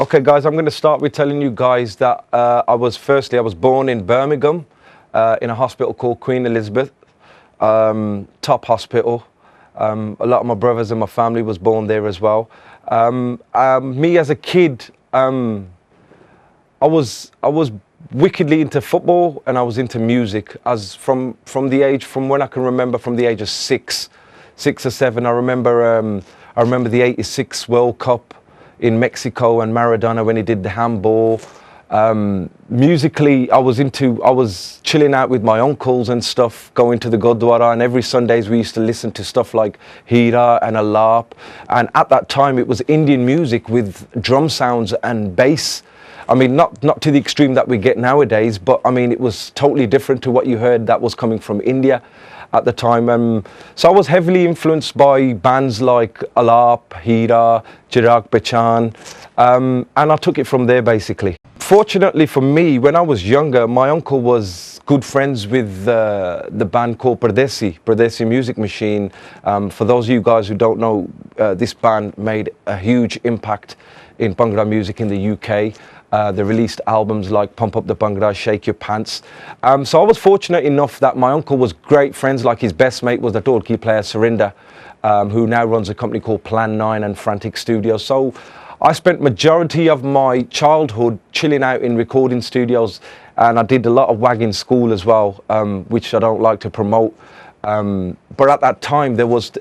Okay, guys, I'm going to start with telling you guys that I was born in Birmingham in a hospital called Queen Elizabeth, top hospital. A lot of my brothers and my family was born there as well. Me as a kid, I was wickedly into football and I was into music. As from when I can remember, from the age of six or seven. I remember the '86 World Cup in Mexico and Maradona when he did the handball. Musically, I was chilling out with my uncles and stuff, going to the Gurdwara, and every Sundays we used to listen to stuff like Hira and Alap. And at that time it was Indian music with drum sounds and bass. I mean, not to the extreme that we get nowadays, but I mean, it was totally different to what you heard that was coming from India at the time. So I was heavily influenced by bands like Alap, Hira, Chirag Pechan, and I took it from there basically. Fortunately for me, when I was younger, my uncle was good friends with the band called Pradesi Music Machine. For those of you guys who don't know, this band made a huge impact in Bhangra music in the UK. They released albums like Pump Up the Bhangra, Shake Your Pants. So I was fortunate enough that my uncle was great friends, like his best mate was the Dholki player Surinder, who now runs a company called Plan 9 and Frantic Studios. So I spent majority of my childhood chilling out in recording studios, and I did a lot of wagging school as well, which I don't like to promote. But at that time there was,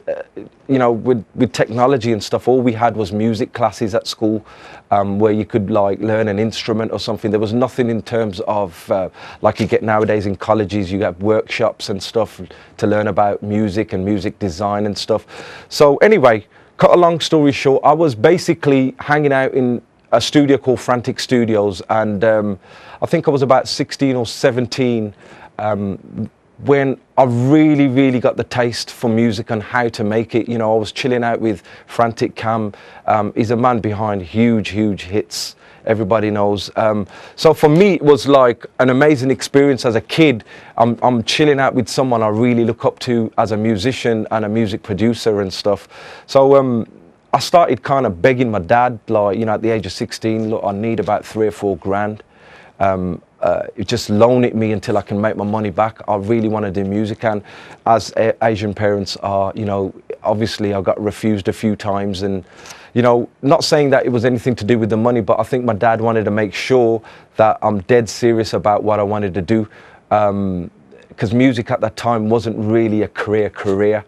with technology and stuff, all we had was music classes at school, where you could like learn an instrument or something. There was nothing in terms of like you get nowadays in colleges. You get workshops and stuff to learn about music and music design and stuff. So anyway, cut a long story short, I was basically hanging out in a studio called Frantic Studios, and I think I was about 16 or 17 when I really got the taste for music and how to make it. I was chilling out with Frantic Cam. He's a man behind huge hits, everybody knows. So for me, it was like an amazing experience as a kid. I'm chilling out with someone I really look up to as a musician and a music producer and stuff. So I started kind of begging my dad, like, at the age of 16, look, I need about 3 or 4 grand. Just loan it me until I can make my money back. I really want to do music, and as Asian parents are, obviously I got refused a few times, and not saying that it was anything to do with the money, but I think my dad wanted to make sure that I'm dead serious about what I wanted to do, because music at that time wasn't really a career.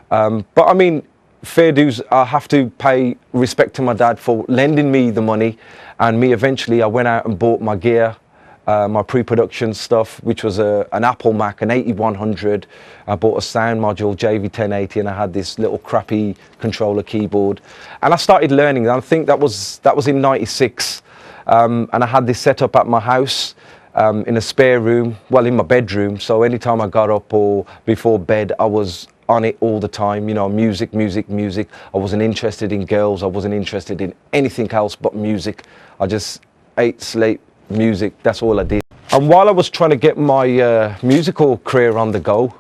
But I mean, fair dues, I have to pay respect to my dad for lending me the money, and me eventually I went out and bought my gear, my pre-production stuff, which was an Apple Mac, an 8100. I bought a sound module, JV1080, and I had this little crappy controller keyboard, and I started learning. I think that was in '96, and I had this set up at my house in a spare room, well, in my bedroom. So anytime I got up or before bed, I was on it all the time. Music. I wasn't interested in girls. I wasn't interested in anything else but music. I just ate, slept, music. That's all I did. And while I was trying to get my musical career on the go,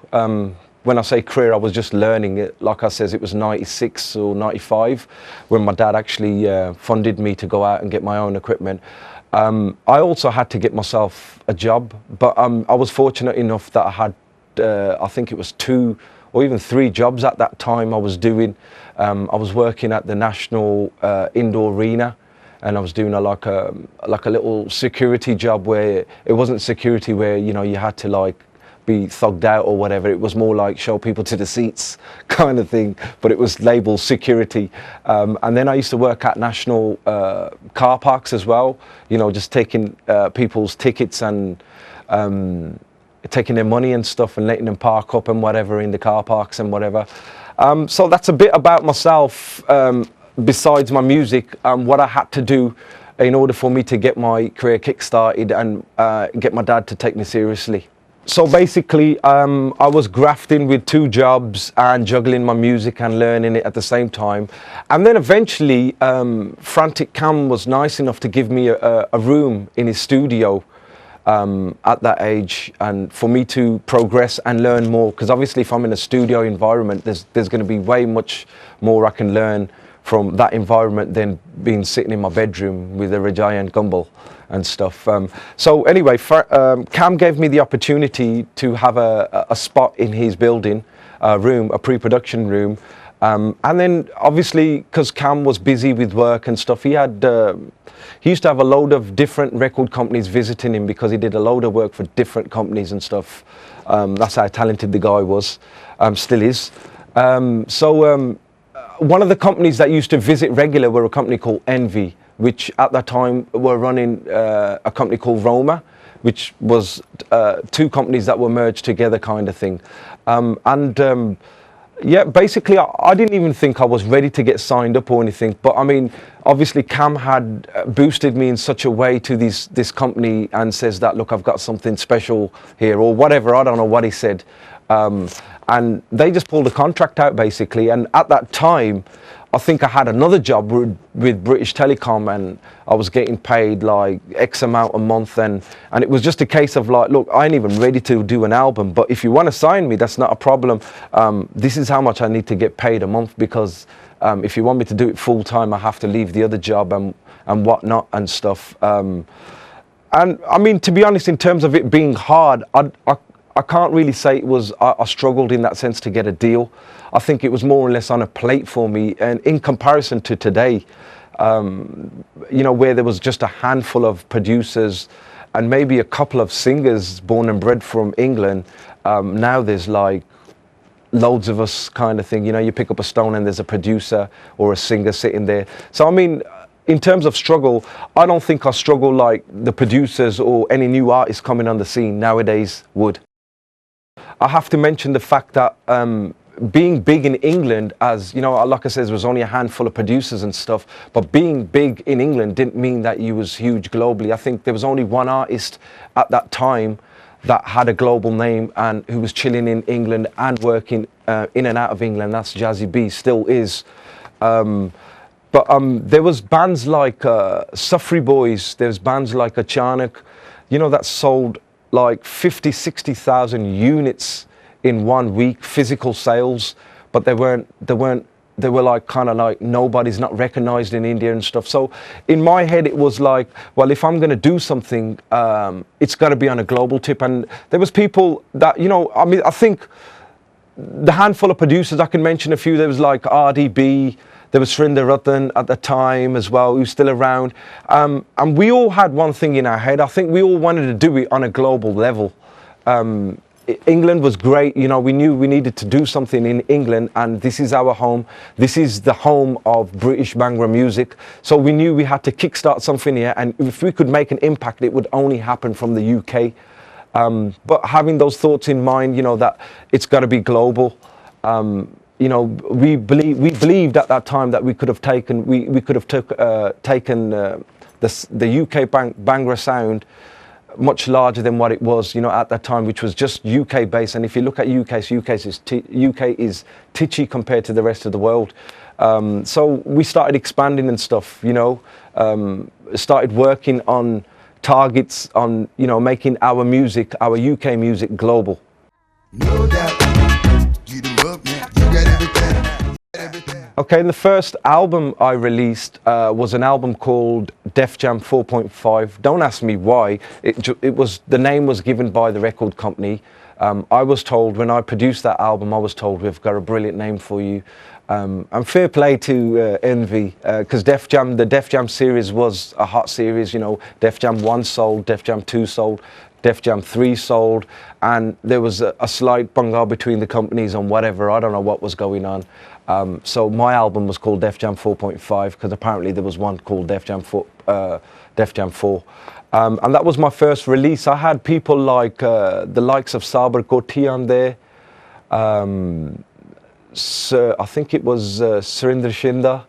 when I say career, I was just learning it. Like I says, it was '96 or '95 when my dad actually funded me to go out and get my own equipment. I also had to get myself a job, but I was fortunate enough that I had, I think it was 2 or even 3 jobs at that time I was doing. I was working at the National Indoor Arena, and I was doing like a little security job where it wasn't security where you had to like be thugged out or whatever. It was more like show people to the seats kind of thing, but it was labeled security. And then I used to work at national car parks as well, just taking people's tickets and taking their money and stuff and letting them park up and whatever in the car parks and whatever. So that's a bit about myself. Besides my music, what I had to do in order for me to get my career kick-started and get my dad to take me seriously. So basically, I was grafting with 2 jobs and juggling my music and learning it at the same time. And then eventually, Frantic Cam was nice enough to give me a room in his studio at that age, and for me to progress and learn more, because obviously if I'm in a studio environment, there's going to be way much more I can learn from that environment than being sitting in my bedroom with a Rajai and Gumbel and stuff. So anyway, Cam gave me the opportunity to have a spot in his building, room, a pre-production room. And then obviously, because Cam was busy with work and stuff, he used to have a load of different record companies visiting him because he did a load of work for different companies and stuff. That's how talented the guy was, still is. One of the companies that used to visit regular were a company called Envy, which at that time were running a company called Roma, which was two companies that were merged together kind of thing. Yeah, basically, I didn't even think I was ready to get signed up or anything. But I mean, obviously, Cam had boosted me in such a way to this company and says that, look, I've got something special here or whatever. I don't know what he said. And they just pulled the contract out, basically. And at that time, I think I had another job with British Telecom, and I was getting paid like X amount a month, and it was just a case of like, look, I ain't even ready to do an album, but if you want to sign me, that's not a problem. This is how much I need to get paid a month, because if you want me to do it full time, I have to leave the other job and whatnot and stuff. And I mean, to be honest, in terms of it being hard, I can't really say it was, I struggled in that sense to get a deal. I think it was more or less on a plate for me. And in comparison to today, you know, where there was just a handful of producers and maybe a couple of singers born and bred from England, now there's like loads of us kind of thing. You know, you pick up a stone and there's a producer or a singer sitting there. So, I mean, in terms of struggle, I don't think I struggle like the producers or any new artists coming on the scene nowadays would. I have to mention the fact that being big in England, as you know, like I said, there was only a handful of producers and stuff, but being big in England didn't mean that you was huge globally. I think there was only one artist at that time that had a global name and who was chilling in England and working in and out of England. That's Jazzy B, still is. But there was bands like Suffrey Boys, there's bands like Achanak, you know, that sold like 50, 60,000 units in 1 week, physical sales, but they were like kind of like nobody's not recognized in India and stuff. So in my head, it was like, well, if I'm going to do something, it's got to be on a global tip. And there was people that, you know, I mean, I think the handful of producers, I can mention a few. There was like RDB, there was Srinder Ratan at the time as well, who's still around. And we all had one thing in our head. I think we all wanted to do it on a global level. England was great, you know, we knew we needed to do something in England, and this is our home. This is the home of British Bhangra music. So we knew we had to kickstart something here, and if we could make an impact, it would only happen from the UK. But having those thoughts in mind, you know, that it's got to be global. You know, we believed at that time that we could have taken, taken the UK Bhangra sound much larger than what it was, you know, at that time, which was just UK based. And if you look at UK is titchy compared to the rest of the world. So we started expanding and stuff, you know, started working on targets on, you know, making our music, our UK music global. No doubt. You the book, man. You got everything. Okay, and the first album I released was an album called Def Jam 4.5. Don't ask me why. The name was given by the record company. I was told when I produced that album, I was told, we've got a brilliant name for you. And fair play to Envy, because the Def Jam series was a hot series. You know, Def Jam 1 sold, Def Jam 2 sold, Def Jam 3 sold, and there was a slight bunga between the companies on whatever. I don't know what was going on. So my album was called Def Jam 4.5 because apparently there was one called Def Jam 4. And that was my first release. I had people like the likes of Sabar Koti on there. So I think it was Surinder Shinda.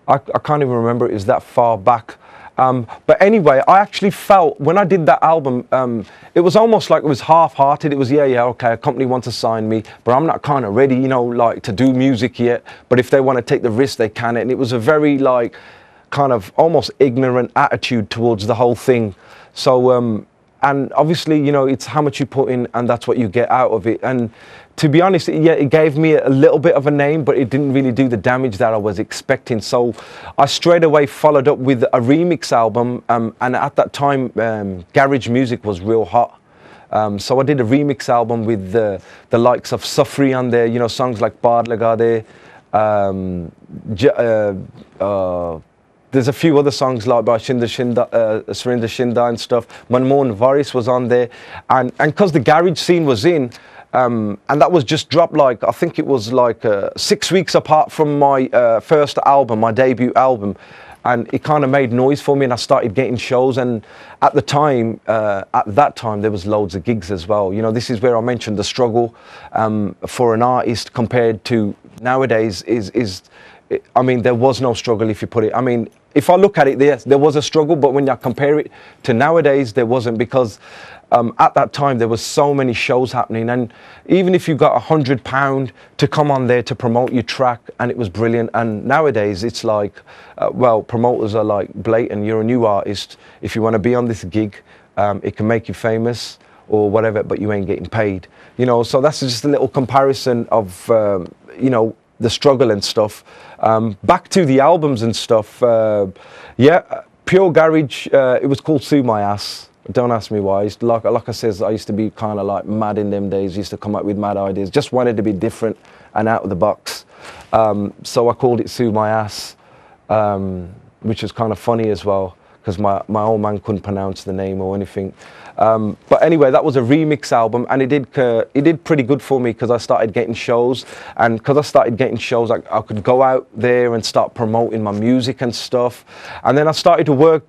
I can't even remember, it was that far back. But anyway, I actually felt when I did that album, it was almost like it was half-hearted. It was, yeah, okay, a company wants to sign me, but I'm not kind of ready, you know, like to do music yet. But if they want to take the risk, they can. And it was a very like kind of almost ignorant attitude towards the whole thing. So and obviously, you know, it's how much you put in and that's what you get out of it. And to be honest, yeah, it gave me a little bit of a name, but it didn't really do the damage that I was expecting. So I straight away followed up with a remix album, and at that time, garage music was real hot. So I did a remix album with the likes of Sufri on there, you know, songs like Baad Laga De. There's a few other songs like by Surinder Shinda and stuff. Manmohan Varis was on there. And because the garage scene was in, and that was just dropped like, I think it was like 6 weeks apart from my first album, my debut album. And it kind of made noise for me, and I started getting shows. And at that time, there was loads of gigs as well. You know, this is where I mentioned the struggle for an artist compared to nowadays I mean, there was no struggle if you put it. I mean, if I look at it, there was a struggle, but when I compare it to nowadays, there wasn't, because at that time there was so many shows happening, and even if you got £100 to come on there to promote your track, and it was brilliant. And nowadays it's like, well, promoters are like blatant. You're a new artist. If you want to be on this gig, it can make you famous or whatever, but you ain't getting paid. You know, so that's just a little comparison of you know, the struggle and stuff. Back to the albums and stuff. Yeah, Pure Garage. It was called Sue My Ass. Don't ask me why. Like I said, I used to be kind of like mad in them days. Used to come up with mad ideas. Just wanted to be different and out of the box. So I called it Sue My Ass, which was kind of funny as well, because my old man couldn't pronounce the name or anything. But anyway, that was a remix album, and it did pretty good for me, because I started getting shows, and because I started getting shows, I could go out there and start promoting my music and stuff. And then I started to work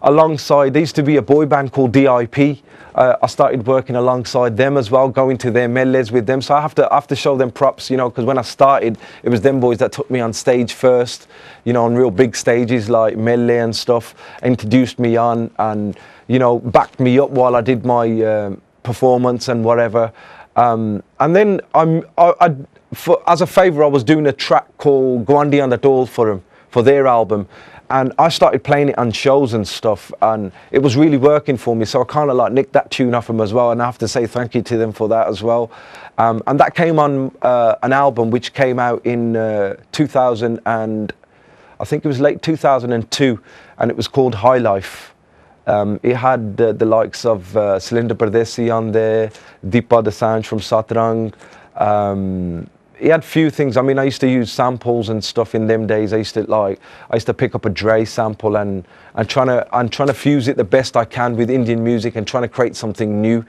alongside. There used to be a boy band called DIP. I started working alongside them as well, going to their melles with them. So I have to show them props, you know, because when I started, it was them boys that took me on stage first, you know, on real big stages like Melle and stuff, introduced me on, and you know, backed me up while I did my performance and whatever. And then as a favour, I was doing a track called Gwandi on the Dole for them, for their album. And I started playing it on shows and stuff, and it was really working for me. So I kind of like nicked that tune off them as well, and I have to say thank you to them for that as well. And that came on an album which came out in 2000, and I think it was late 2002, and it was called High Life. It had the likes of Salinder Pardesi on there, Deepa Dosanjh from Satrang. He had few things. I mean, I used to use samples and stuff in them days. I used to pick up a Dre sample and trying to fuse it the best I can with Indian music and trying to create something new.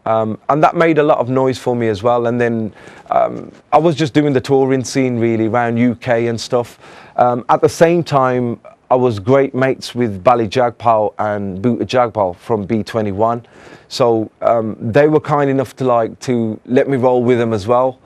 And that made a lot of noise for me as well. And then I was just doing the touring scene really around UK and stuff. At the same time, I was great mates with Bali Jagpal and Bhuta Jagpal from B21. So they were kind enough to let me roll with them as well.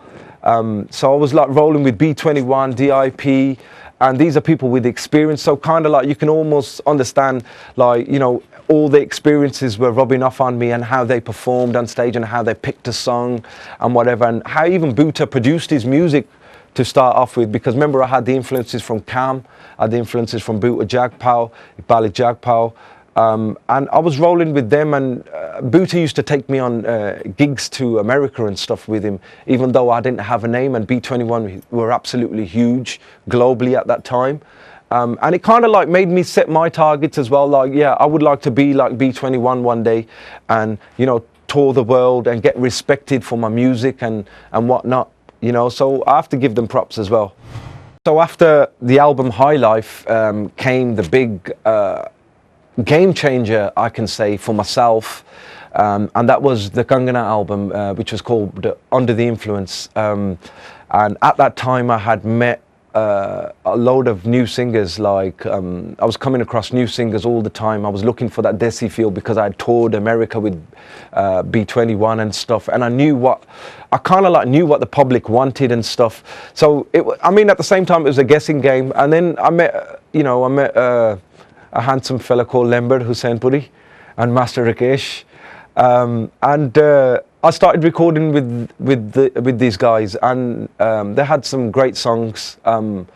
So I was like rolling with B21, DIP, and these are people with experience. So kind of like you can almost understand, like, you know, all the experiences were rubbing off on me, and how they performed on stage and how they picked a song and whatever, and how even Bhuta produced his music to start off with. Because remember, I had the influences from Cam, I had the influences from Bhuta Jagpal, Bali Jagpal. And I was rolling with them, and Bhuta used to take me on gigs to America and stuff with him, even though I didn't have a name, and B21 were absolutely huge globally at that time. And it kind of like made me set my targets as well. Like, yeah, I would like to be like B21 one day, and, you know, tour the world and get respected for my music and whatnot, you know, so I have to give them props as well. So after the album High Life came the big game changer, I can say, for myself, and that was the Kangana album, which was called Under the Influence. And at that time I had met a load of new singers. Like I was coming across new singers all the time. I was looking for that Desi feel, because I had toured America with B21 and stuff, and I kind of like knew what the public wanted and stuff. So I mean, at the same time it was a guessing game. And then I met a handsome fella called Lembert Hussainpuri and Master Rakesh, and I started recording with these guys, and they had some great songs, and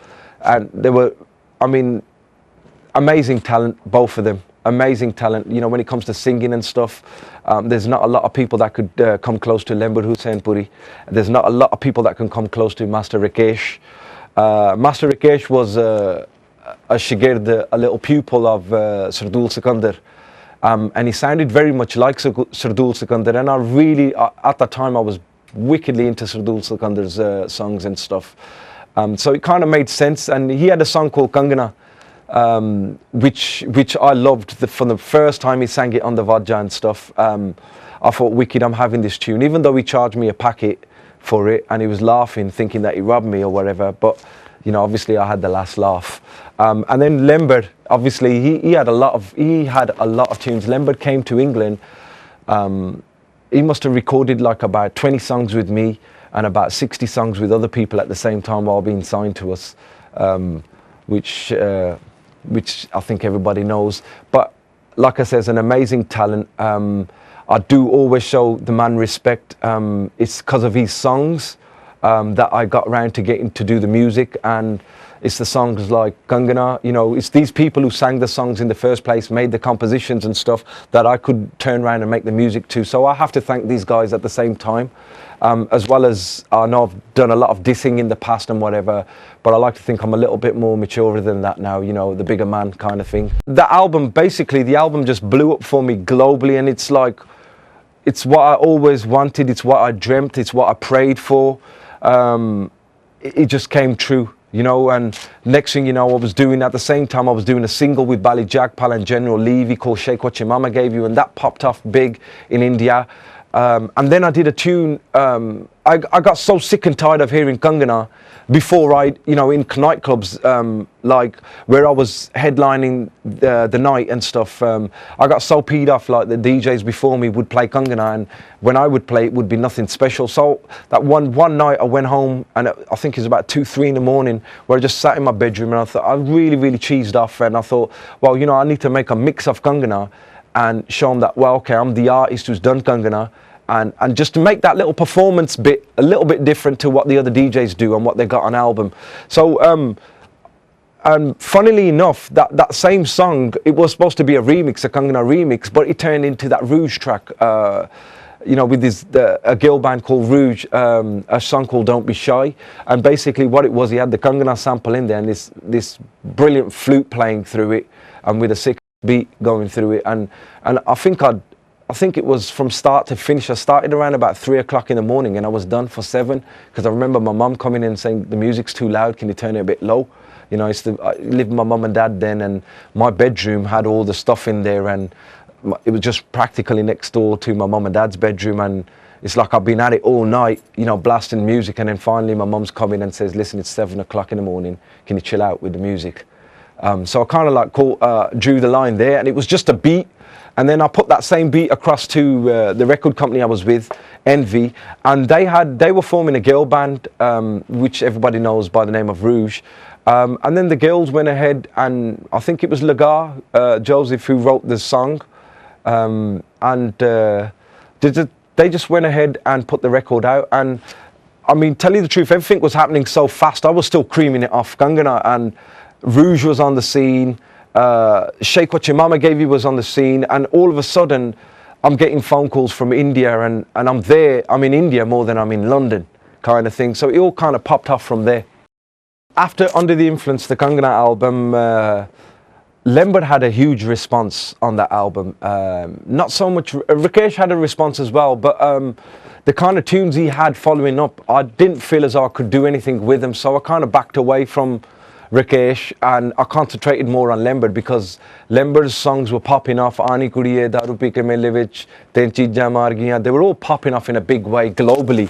they were, I mean, amazing talent, both of them. amazing talent. You know, when it comes to singing and stuff, there's not a lot of people that could come close to Lembad Hussain Puri. There's not a lot of people that can come close to Master Rakesh. Master Rakesh was a shigird, a little pupil of Sardul Sikandar. And he sounded very much like Sardul Sikandar. And I really, at that time, I was wickedly into Sardul Sikandar's songs and stuff. So it kind of made sense. And he had a song called Kangana, which I loved from the first time he sang it on the Vajja and stuff. I thought, wicked, I'm having this tune, even though he charged me a packet for it, and he was laughing, thinking that he robbed me or whatever. But you know, obviously, I had the last laugh. And then Lembad, obviously, he had a lot of tunes. Lembad came to England. He must have recorded like about 20 songs with me and about 60 songs with other people at the same time while being signed to us, which I think everybody knows. But like I said, an amazing talent. I do always show the man respect. It's because of his songs that I got around to getting to do the music, and it's the songs like Kangana, you know, it's these people who sang the songs in the first place, made the compositions and stuff, that I could turn around and make the music to. So I have to thank these guys at the same time, as well as I know I've done a lot of dissing in the past and whatever, but I like to think I'm a little bit more mature than that now, you know, the bigger man kind of thing. The album just blew up for me globally, and it's like, it's what I always wanted, it's what I dreamt, it's what I prayed for. It just came true, you know, and next thing you know, at the same time I was doing a single with Bali Jagpal and General Levy called Shake What Your Mama Gave You, and that popped off big in India. And then I did a tune, I got so sick and tired of hearing Kangana before in nightclubs, like where I was headlining the night and stuff. I got so peed off, like the DJs before me would play Kangana, and when I would play it would be nothing special. So that one night I went home, and I think it was about 2-3 in the morning, where I just sat in my bedroom, and I thought, I really cheesed off, and I thought, well, you know, I need to make a mix of Kangana and show them that, well, okay, I'm the artist who's done Kangana, and just to make that little performance bit a little bit different to what the other DJs do and what they got on album. So, and funnily enough, that same song, it was supposed to be a remix, a Kangana remix, but it turned into that Rouge track, you know, with a girl band called Rouge, a song called Don't Be Shy. And basically what it was, he had the Kangana sample in there and this brilliant flute playing through it, and with a sick beat going through it. And I think it was from start to finish. I started around about 3 o'clock in the morning and I was done for 7, because I remember my mum coming in and saying, the music's too loud, can you turn it a bit low? You know, I lived with my mum and dad then, and my bedroom had all the stuff in there, and it was just practically next door to my mum and dad's bedroom, and it's like I've been at it all night, you know, blasting music, and then finally my mum's come in and says, listen, it's 7 o'clock in the morning, can you chill out with the music? So I kind of like drew the line there, and it was just a beat. And then I put that same beat across to the record company I was with, Envy, and they were forming a girl band, which everybody knows by the name of Rouge. And then the girls went ahead, and I think it was Lagar, Joseph, who wrote the song, and they just went ahead and put the record out. And I mean, tell you the truth, everything was happening so fast. I was still creaming it off. Kangana and Rouge was on the scene. Shake What Your Mama Gave You was on the scene, and all of a sudden I'm getting phone calls from India, and I'm in India more than I'm in London, kind of thing. So it all kind of popped off from there. After Under the Influence, the Kangana album, Lembad had a huge response on that album. Not so much, Rakesh had a response as well, but the kind of tunes he had following up, I didn't feel as though I could do anything with them, so I kind of backed away from Rakesh, and I concentrated more on Lembad, because Lembad's songs were popping off. Aani Kudiye, Daru Pee Ke Mele Vich, Ten Cheejain Maar Giyan. They were all popping off in a big way globally.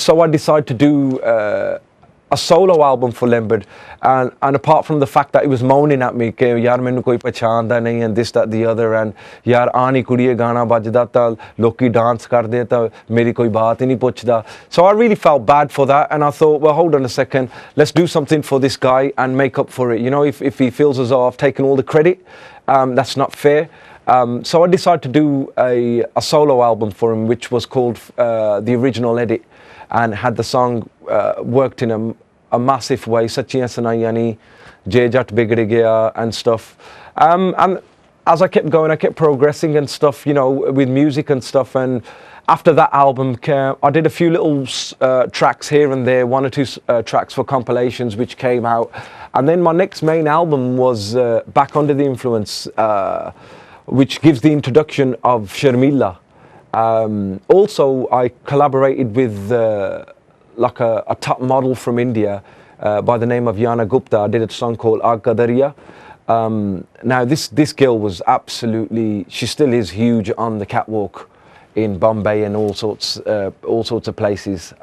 So I decided to do a solo album for Lembad, and apart from the fact that he was moaning at me, कि यार मैंने कोई पहचानता नहीं, and this, that, the other, and यार आनी कुड़िए गाना बजदा था, लोकी dance करदे था, मेरी कोई बात ही नहीं पूछदा. So I really felt bad for that, and I thought, well, hold on a second, let's do something for this guy and make up for it. You know, if he feels as though I've taken all the credit, that's not fair. So I decided to do a solo album for him, which was called The Original Edit, and had the song worked in a massive way, Sachiyan Sanaiyan Ni, Je Jat Bigad Gaya and stuff. And as I kept going, I kept progressing and stuff, you know, with music and stuff. And after that album came, I did a few little tracks here and there, one or two tracks for compilations which came out. And then my next main album was Back Under the Influence, which gives the introduction of Sharmila. Also, I collaborated with like a top model from India by the name of Yana Gupta. I did a song called Aag Ka Darya. Now this girl was absolutely, she still is huge on the catwalk in Bombay and all sorts of places.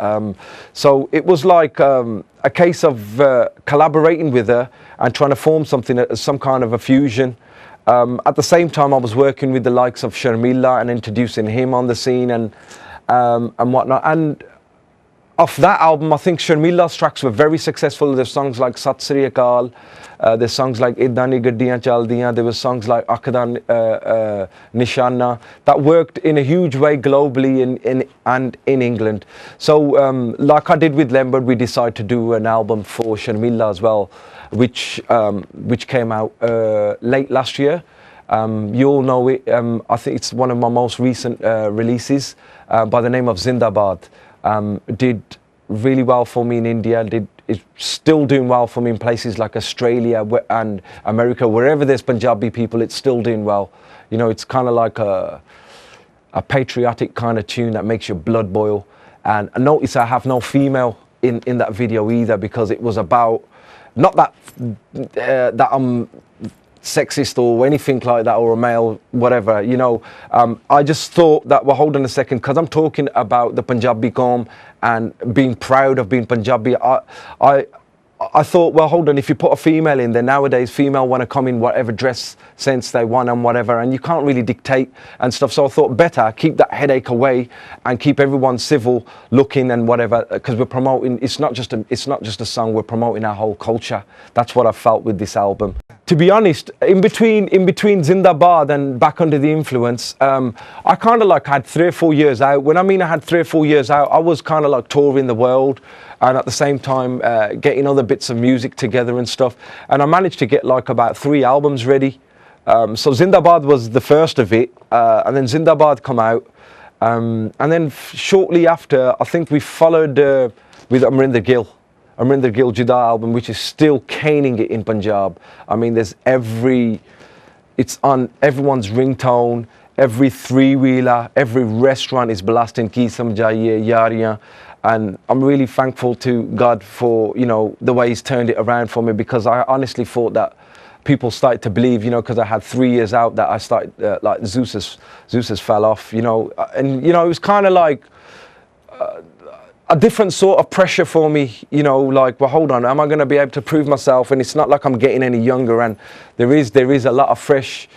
So it was like a case of collaborating with her and trying to form something, some kind of a fusion. At the same time, I was working with the likes of Sharmila and introducing him on the scene and whatnot. And off that album, I think Sharmila's tracks were very successful. There's songs like Sat Sri Akal, there's songs like Idani Gaddiyan Chaldiyan, there were songs like Akadan Nishana that worked in a huge way globally and in England. So like I did with Lembert, we decided to do an album for Sharmila as well, which came out late last year. You all know it. I think it's one of my most recent releases by the name of Zindabad. Did really well for me in India, is still doing well for me in places like Australia and America. Wherever there's Punjabi people, it's still doing well. You know, it's kind of like a patriotic kind of tune that makes your blood boil. And notice I have no female in that video either, because it was about, not that that I'm sexist or anything like that, or a male, whatever, you know. I just thought that, well, hold on a second, because I'm talking about the Punjabi Qawm and being proud of being Punjabi. I thought, well, hold on, if you put a female in there, nowadays female want to come in whatever dress sense they want and whatever, and you can't really dictate and stuff. So I thought better keep that headache away and keep everyone civil looking and whatever, because we're promoting, it's not just a song, we're promoting our whole culture. That's what I felt with this album. To be honest, in between Zindabad and Back Under the Influence, I kind of like had 3 or 4 years out. When I mean I had 3 or 4 years out, I was kind of like touring the world, and at the same time getting other bits of music together and stuff. And I managed to get like about 3 albums ready. So Zindabad was the first of it, and then Zindabad come out. And then shortly after, I think we followed with Amrinder Gill Juda album, which is still caning it in Punjab. I mean, it's on everyone's ringtone, every 3-wheeler, every restaurant is blasting Ki Samjhaiye Yaariyan. And I'm really thankful to God for, you know, the way He's turned it around for me, because I honestly thought that people started to believe, you know, because I had 3 years out, that I started, like Zeus has fell off, you know. And, you know, it was kind of like a different sort of pressure for me, you know, like, well, hold on, am I going to be able to prove myself? And it's not like I'm getting any younger, and there is a lot of fresh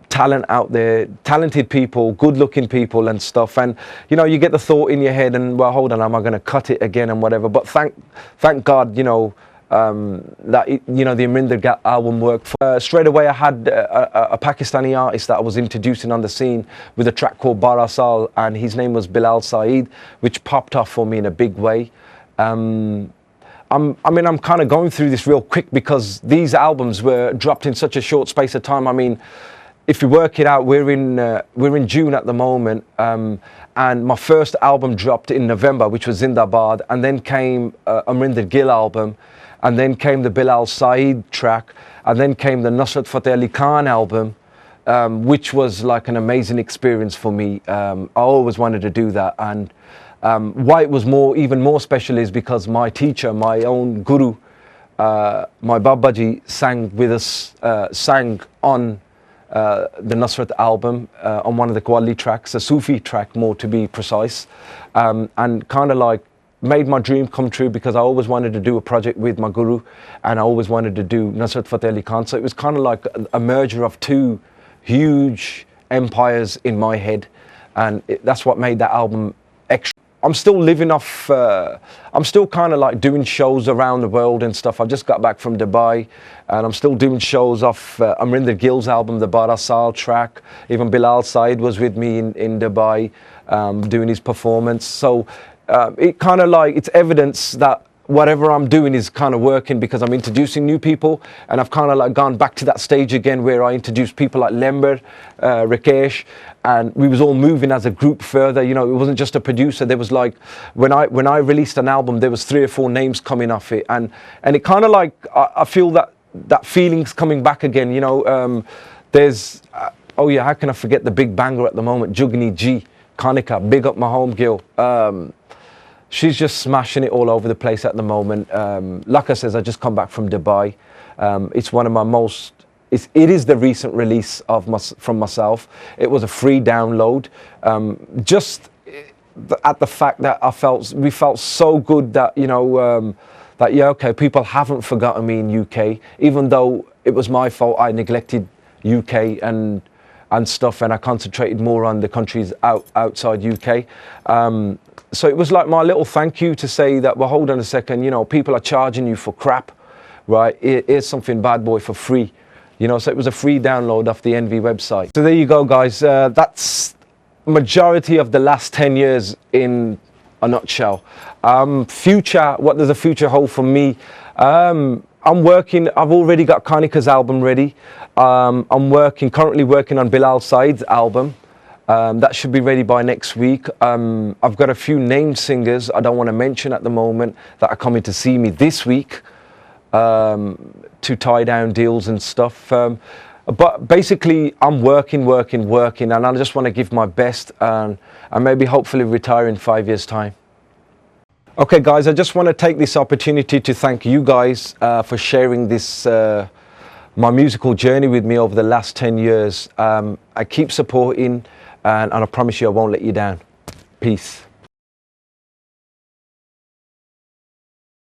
talent out there, talented people, good-looking people and stuff. And, you know, you get the thought in your head, and, well, hold on, am I going to cut it again and whatever? But thank God, you know, that you know, the Amrinder album worked. Straight away I had a Pakistani artist that I was introducing on the scene with a track called Bara Saal, and his name was Bilal Saeed, which popped off for me in a big way. I mean, I'm kind of going through this real quick because these albums were dropped in such a short space of time. I mean, if you work it out, we're in June at the moment, and my first album dropped in November, which was Zindabad, and then came Amrinder Gill album, and then came the Bilal Saeed track, and then came the Nusrat Fateh Ali Khan album, which was like an amazing experience for me. I always wanted to do that, and why it was even more special is because my teacher, my own guru, my Babaji sang with us, sang on the Nusrat album on one of the Qawwali tracks, a Sufi track more to be precise, and kind of like made my dream come true, because I always wanted to do a project with my guru, and I always wanted to do Nusrat Fateh Ali Khan. So it was kind of like a merger of 2 huge empires in my head, and that's what made that album extra. I'm still living off, I'm still kind of like doing shows around the world and stuff. I just got back from Dubai, and I'm still doing shows off Amrinder Gill's album, the Bara Saal track. Even Bilal Saeed was with me in Dubai doing his performance. So it kind of like, it's evidence that whatever I'm doing is kind of working because I'm introducing new people, and I've kind of like gone back to that stage again where I introduced people like Lember, Rakesh, and we was all moving as a group further. You know, it wasn't just a producer. There was like, when I released an album, there was 3 or 4 names coming off it, and it kind of like, I feel that feeling's coming back again. You know, there's oh yeah, how can I forget the big banger at the moment, Jugni G, Kanika, big up my home girl. She's just smashing it all over the place at the moment. Like I says, I just come back from Dubai. It's one of my most, it is the recent release from myself. It was a free download. Just at the fact that we felt so good that, you know, that, yeah, okay, people haven't forgotten me in UK, even though it was my fault. I neglected UK and stuff, and I concentrated more on the countries outside UK. So it was like my little thank you to say that, well, hold on a second, you know, people are charging you for crap, right? Here's something bad boy for free, you know. So it was a free download off the Envy website. So there you go, guys. That's majority of the last 10 years in a nutshell. Future, what does the future hold for me? I'm working, I've already got Kanika's album ready. I'm currently working on Bilal Said's album. That should be ready by next week. I've got a few named singers I don't want to mention at the moment that are coming to see me this week to tie down deals and stuff. But basically, I'm working, and I just want to give my best and maybe hopefully retire in 5 years' time. Okay, guys, I just want to take this opportunity to thank you guys for sharing this my musical journey with me over the last 10 years. I keep supporting, and I promise you I won't let you down. Peace.